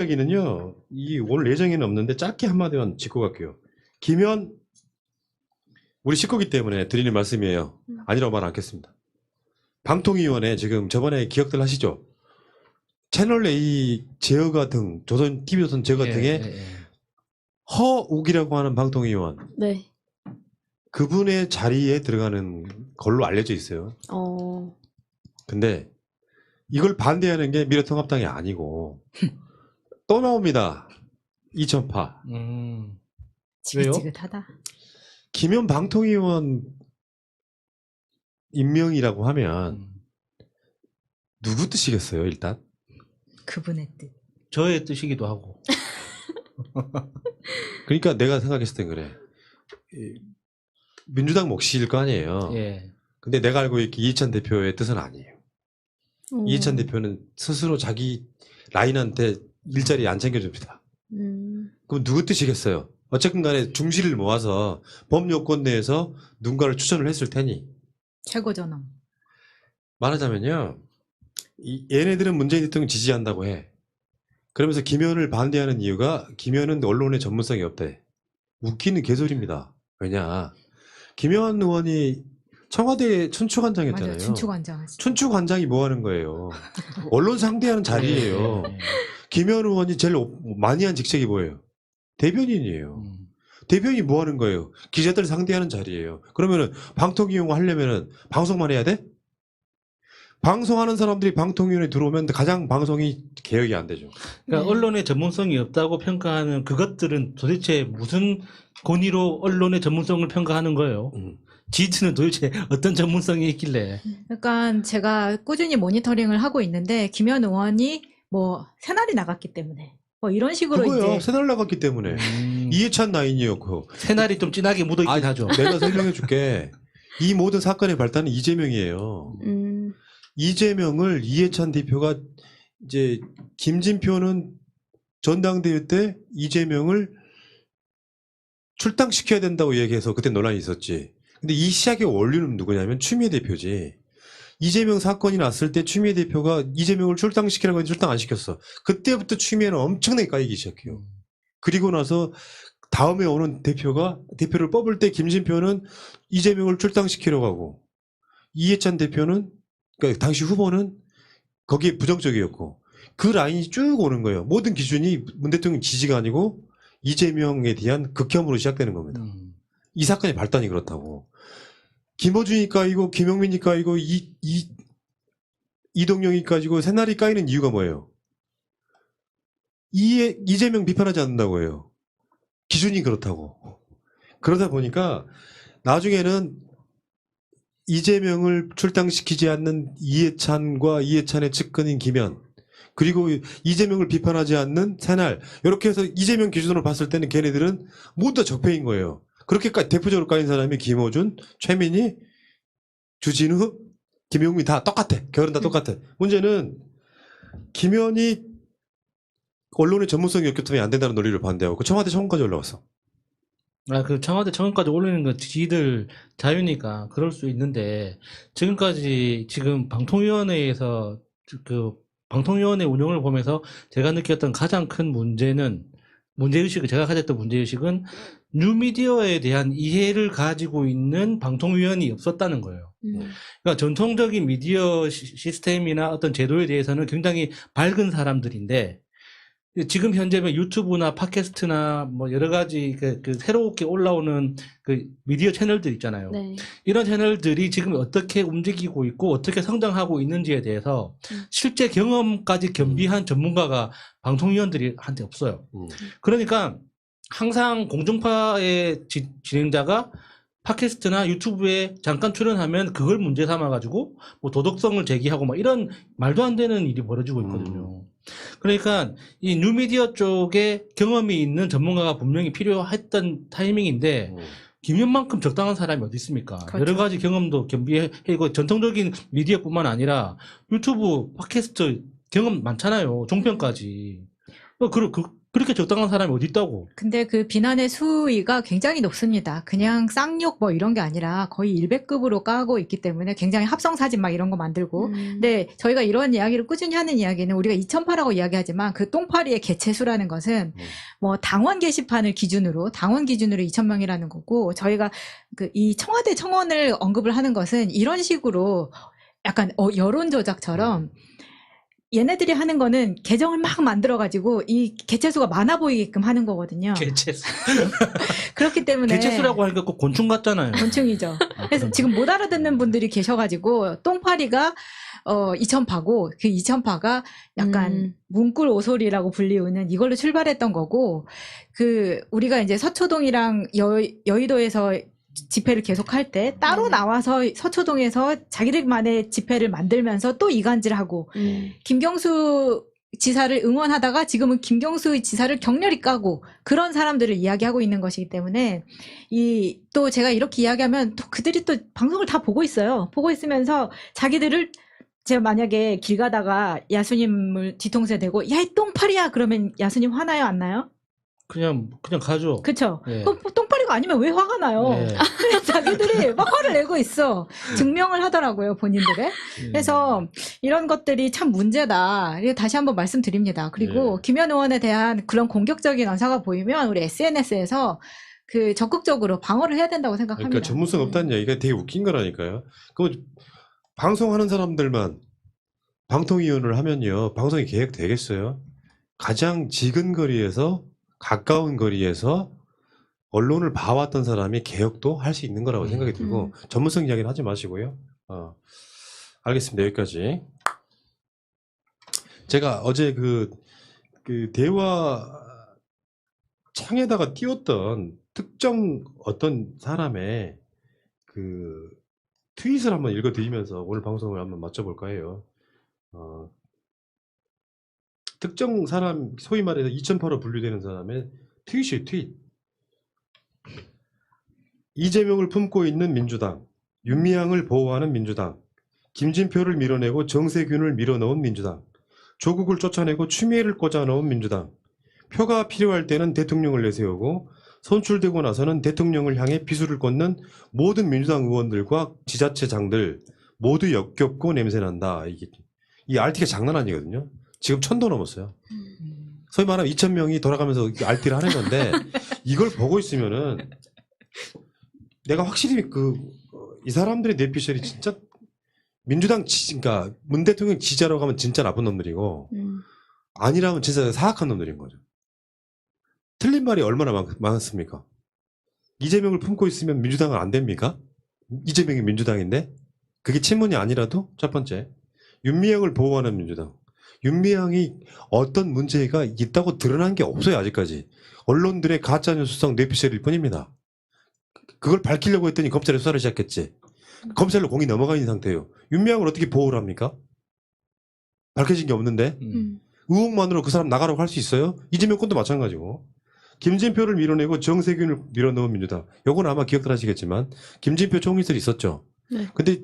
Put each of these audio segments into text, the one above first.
여기는요, 오늘 예정에는 없는데 짧게 한마디만 짚고 갈게요. 김현, 우리 식구기 때문에 드리는 말씀이에요. 아니라고 말 않겠습니다. 방통위원회 지금 저번에 기억들 하시죠? 채널 A 제어가 등, TV조선 제어가 등의 허욱이라고 하는 방통위원. 네. 그분의 자리에 들어가는 걸로 알려져 있어요. 근데 이걸 반대하는 게 미래통합당이 아니고 또 나옵니다. 이천파. 지긋지긋하다. 김현 방통위원 임명이라고 하면 누구 뜻이겠어요, 일단? 그분의 뜻. 저의 뜻이기도 하고. 그러니까 내가 생각했을 땐 그래. 민주당 몫일 거 아니에요. 예. 근데 내가 알고 있기 이해찬 대표의 뜻은 아니에요. 이해찬 대표는 스스로 자기 라인한테 일자리 안 챙겨줍니다. 그럼 누구 뜻이겠어요? 어쨌든 간에 중지를 모아서 법요건 내에서 누군가를 추천을 했을 테니. 최고전원. 말하자면요. 얘네들은 문재인 대통령 지지한다고 해. 그러면서 김현을 반대하는 이유가 김현은 언론의 전문성이 없대. 웃기는 개소리입니다. 왜냐. 김현 의원이 청와대 춘추관장했잖아요. 맞아요. 춘추관장 하시죠. 춘추관장이 뭐 하는 거예요? 언론 상대하는 자리예요. 김현 의원이 제일 많이 한 직책이 뭐예요? 대변인이에요. 대변인이 뭐 하는 거예요? 기자들 상대하는 자리예요. 그러면은 방통위원 하려면은 방송만 해야 돼? 방송하는 사람들이 방통위원회 들어오면 가장 방송이 개혁이 안 되죠. 그러니까 언론의 전문성이 없다고 평가하는 그것들은 도대체 무슨 권위로 언론의 전문성을 평가하는 거예요? 지지는 도대체 어떤 전문성이 있길래? 그러니까 제가 꾸준히 모니터링을 하고 있는데 김현 의원이 뭐 새날이 나갔기 때문에 뭐 이런 식으로 그거요. 이제 새날 나갔기 때문에 이해찬 라인이었고 새날이 좀 진하게 묻어있긴 하죠. 내가 설명해 줄게. 이 모든 사건의 발단은 이재명이에요. 이재명을 이해찬 대표가 이제 김진표는 전당대회 때 이재명을 출당시켜야 된다고 얘기해서 그때 논란이 있었지. 근데 이 시작의 원류는 누구냐면 추미애 대표지. 이재명 사건이 났을 때 추미애 대표가 이재명을 출당시키라고 했는데 출당 안 시켰어. 그때부터 추미애는 엄청나게 까이기 시작해요. 그리고 나서 다음에 오는 대표를 뽑을 때 김진표는 이재명을 출당시키려고 하고 이해찬 대표는 그러니까 당시 후보는 거기에 부정적이었고 그 라인이 쭉 오는 거예요. 모든 기준이 문 대통령 지지가 아니고 이재명에 대한 극혐으로 시작되는 겁니다. 이 사건의 발단이 그렇다고. 김어준이 까이고 김용민이 까이고 이동영이 까지고 새날이 까이는 이유가 뭐예요? 이재명 비판하지 않는다고 해요. 기준이 그렇다고. 그러다 보니까 나중에는 이재명을 출당시키지 않는 이해찬과 이해찬의 측근인 김현 그리고 이재명을 비판하지 않는 새날 이렇게 해서 이재명 기준으로 봤을 때는 걔네들은 모두 다 적폐인 거예요. 그렇게까지 대표적으로 까인 사람이 김어준, 최민희, 주진우, 김용민 다 똑같아. 결은 다 똑같아. 문제는 김현이 언론의 전문성이 없기 때문에 안 된다는 논리를 반대하고 그 청와대 청원까지 올라왔어. 그 청와대 청원까지 올리는 건 지들 자유니까 그럴 수 있는데 지금까지 지금 방통위원회에서 방통위원회 운영을 보면서 제가 느꼈던 가장 큰 제가 가졌던 문제의식은 뉴미디어에 대한 이해를 가지고 있는 방통위원이 없었다는 거예요. 그러니까 전통적인 미디어 시스템이나 어떤 제도에 대해서는 굉장히 밝은 사람들인데 지금 현재 유튜브나 팟캐스트나 뭐 여러 가지 새롭게 올라오는 그 미디어 채널들 있잖아요. 네. 이런 채널들이 지금 어떻게 움직이고 있고 어떻게 성장하고 있는지에 대해서 실제 경험까지 겸비한 전문가가 방통위원들이 한테 없어요. 그러니까 항상 공중파의 진행자가 팟캐스트나 유튜브에 잠깐 출연하면 그걸 문제 삼아가지고 뭐 도덕성을 제기하고 막 이런 말도 안 되는 일이 벌어지고 있거든요. 그러니까 이 뉴미디어 쪽에 경험이 있는 전문가가 분명히 필요했던 타이밍인데 김현만큼 적당한 사람이 어디 있습니까? 그렇죠. 여러 가지 경험도 겸비하고 전통적인 미디어뿐만 아니라 유튜브, 팟캐스트 경험 많잖아요. 종편까지. 그렇게 적당한 사람이 어디 있다고. 근데 그 비난의 수위가 굉장히 높습니다. 그냥 쌍욕 뭐 이런 게 아니라 거의 일배급으로 까고 있기 때문에 굉장히 합성 사진 막 이런 거 만들고. 근데 저희가 이런 이야기를 꾸준히 하는 이야기는 우리가 2008라고 이야기하지만 그 똥파리의 개체수라는 것은 뭐 당원 게시판을 기준으로 당원 기준으로 2,000명이라는 거고, 저희가 그 이 청와대 청원을 언급을 하는 것은 이런 식으로 약간 여론 조작처럼 얘네들이 하는 거는 계정을 막 만들어가지고 이 개체수가 많아 보이게끔 하는 거거든요. 개체수. 그렇기 때문에 개체수라고 하니까 꼭 곤충 같잖아요. 곤충이죠. 그래서 지금 못 알아듣는 분들이 계셔가지고 똥파리가 2,000파고 그 2,000파가 약간 문꿀 오소리라고 불리우는 이걸로 출발했던 거고, 그 우리가 이제 서초동이랑 여의도에서 집회를 계속할 때 따로 나와서 서초동에서 자기들만의 집회를 만들면서 또 이간질하고 김경수 지사를 응원하다가 지금은 김경수 지사를 격렬히 까고 그런 사람들을 이야기하고 있는 것이기 때문에 또 제가 이렇게 이야기하면 또 그들이 또 방송을 다 보고 있어요. 보고 있으면서 자기들을, 제가 만약에 길 가다가 야수님을 뒤통수에 대고 야, 이 똥파리야 그러면 야수님 화나요, 안 나요? 그냥 가죠. 그쵸? 예. 그럼 똥파리가 아니면 왜 화가 나요? 예. 자기들이 막 화를 내고 있어. 증명을 하더라고요, 본인들의. 그래서 이런 것들이 참 문제다. 이거 다시 한번 말씀드립니다. 그리고 김현 의원에 대한 그런 공격적인 언사가 보이면 우리 SNS에서 그 적극적으로 방어를 해야 된다고 생각합니다. 그러니까 전문성 없다는 얘기가 되게 웃긴 거라니까요. 그 방송하는 사람들만 방통위원을 하면요, 방송이 계획되겠어요? 가장 지근거리에서 가까운 거리에서 언론을 봐왔던 사람이 개혁도 할 수 있는 거라고 생각이 들고, 전문성 이야기는 하지 마시고요. 알겠습니다. 여기까지. 제가 어제 그 대화 창에다가 띄웠던 특정 어떤 사람의 그 트윗을 한번 읽어드리면서 오늘 방송을 한번 맞춰볼까 해요. 특정 사람, 소위 말해서 2008로 분류되는 사람의 트윗이에요, 트윗. 이재명을 품고 있는 민주당, 윤미향을 보호하는 민주당, 김진표를 밀어내고 정세균을 밀어넣은 민주당, 조국을 쫓아내고 추미애를 꽂아넣은 민주당, 표가 필요할 때는 대통령을 내세우고 선출되고 나서는 대통령을 향해 비수를 꽂는 모든 민주당 의원들과 지자체장들 모두 역겹고 냄새난다. 이 RT가 장난 아니거든요. 지금 1,000도 넘었어요. 소위 말하면 2,000명이 돌아가면서 RT를 하는 건데, 이걸 보고 있으면은 내가 확실히 이 사람들의 뇌피셜이 진짜 민주당 그러니까 문 대통령 지지하러 가면 진짜 나쁜 놈들이고, 아니라면 진짜 사악한 놈들인 거죠. 틀린 말이 얼마나 많습니까? 이재명을 품고 있으면 민주당은 안 됩니까? 이재명이 민주당인데? 그게 친문이 아니라도? 첫 번째, 윤미향을 보호하는 민주당. 윤미향이 어떤 문제가 있다고 드러난 게 없어요, 아직까지. 언론들의 가짜뉴스성 뇌피셜일 뿐입니다. 그걸 밝히려고 했더니 검찰에 수사를 시작했지. 검찰로 공이 넘어가 있는 상태예요. 윤미향을 어떻게 보호를 합니까? 밝혀진 게 없는데. 의혹만으로 그 사람 나가라고 할 수 있어요? 이재명 건도 마찬가지고. 김진표를 밀어내고 정세균을 밀어넣은 민주당. 요건 아마 기억들 하시겠지만 김진표 총리들이 있었죠. 네. 근데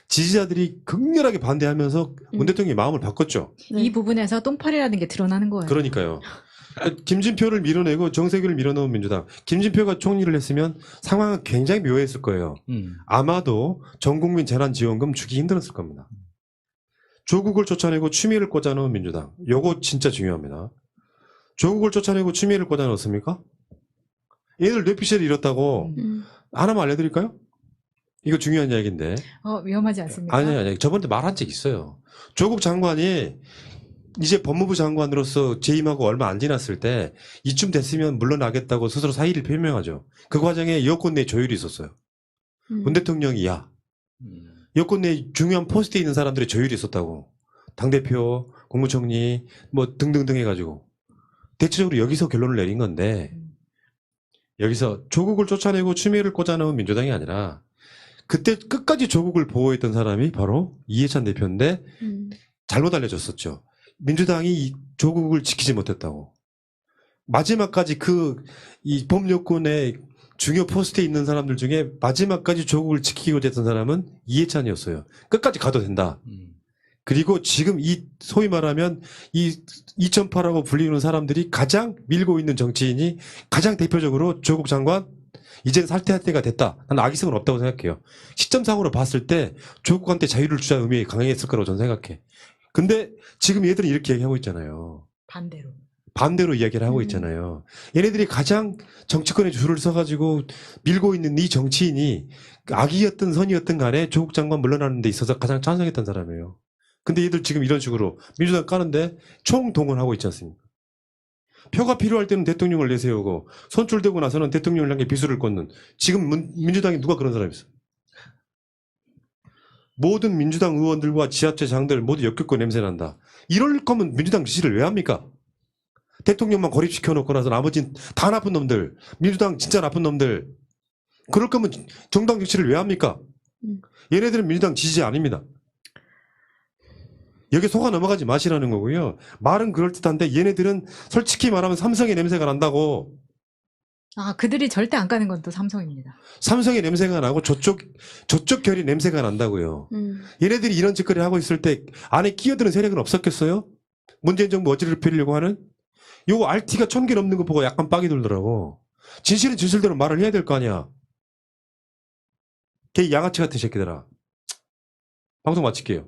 지지자들이 극렬하게 반대하면서 문 대통령이 마음을 바꿨죠. 이 부분에서 똥파리라는 게 드러나는 거예요. 그러니까요. 김진표를 밀어내고 정세균을 밀어넣은 민주당. 김진표가 총리를 했으면 상황은 굉장히 묘했을 거예요. 아마도 전국민 재난지원금 주기 힘들었을 겁니다. 조국을 쫓아내고 추미애를 꽂아넣은 민주당. 요거 진짜 중요합니다. 조국을 쫓아내고 추미애를 꽂아넣었습니까? 얘들 뇌피셜이 이렇다고 하나만 알려드릴까요? 이거 중요한 이야기인데. 위험하지 않습니까? 아니. 저번에 말한 적 있어요. 조국 장관이 이제 법무부 장관으로서 재임하고 얼마 안 지났을 때 이쯤 됐으면 물러나겠다고 스스로 사의를 표명하죠. 그 과정에 여권 내 조율이 있었어요. 문 대통령이 여권 내 중요한 포스트에 있는 사람들의 조율이 있었다고. 당대표, 국무총리 뭐 등등등 해가지고. 대체적으로 여기서 결론을 내린 건데, 여기서 조국을 쫓아내고 추미애를 꽂아넣은 민주당이 아니라 그때 끝까지 조국을 보호했던 사람이 바로 이해찬 대표인데 잘못 알려졌었죠. 민주당이 조국을 지키지 못했다고. 마지막까지 이 범여권의 중요 포스트에 있는 사람들 중에 마지막까지 조국을 지키고자 했던 사람은 이해찬이었어요. 끝까지 가도 된다. 그리고 지금 이 소위 말하면 이 2008라고 불리는 사람들이 가장 밀고 있는 정치인이 가장 대표적으로 조국 장관 이제는 사퇴할 때가 됐다. 나는 악의성은 없다고 생각해요. 시점상으로 봤을 때 조국한테 자유를 주자는 의미가 강했을 거라고 저는 생각해. 근데 지금 얘들은 이렇게 얘기하고 있잖아요. 반대로 이야기를 하고 있잖아요. 얘네들이 가장 정치권에 줄을 서가지고 밀고 있는 이 정치인이 악이었든 선이었든 간에 조국 장관 물러나는 데 있어서 가장 찬성했던 사람이에요. 근데 얘들 지금 이런 식으로 민주당 까는데 총동원하고 있지 않습니까? 표가 필요할 때는 대통령을 내세우고 선출되고 나서는 대통령을 향해 비수를 꽂는 지금 민주당에 누가 그런 사람이 있어? 모든 민주당 의원들과 지자체장들 모두 역겹고 냄새난다. 이럴 거면 민주당 지지를 왜 합니까? 대통령만 고립시켜놓고 나서 나머지는 다 나쁜 놈들, 민주당 진짜 나쁜 놈들. 그럴 거면 정당 정치를 왜 합니까? 얘네들은 민주당 지지 아닙니다. 여기 속아 넘어가지 마시라는 거고요. 말은 그럴듯한데 얘네들은 솔직히 말하면 삼성의 냄새가 난다고. 아, 그들이 절대 안 가는 건 또 삼성입니다. 삼성의 냄새가 나고 저쪽 결이 냄새가 난다고요. 얘네들이 이런 짓거리 하고 있을 때 안에 끼어드는 세력은 없었겠어요? 문재인 정부 어지를 펴려고 하는? 요거 RT가 1000개 넘는 거 보고 약간 빡이 돌더라고. 진실은 진실대로 말을 해야 될 거 아니야. 걔 양아치 같은 새끼들아. 방송 마칠게요.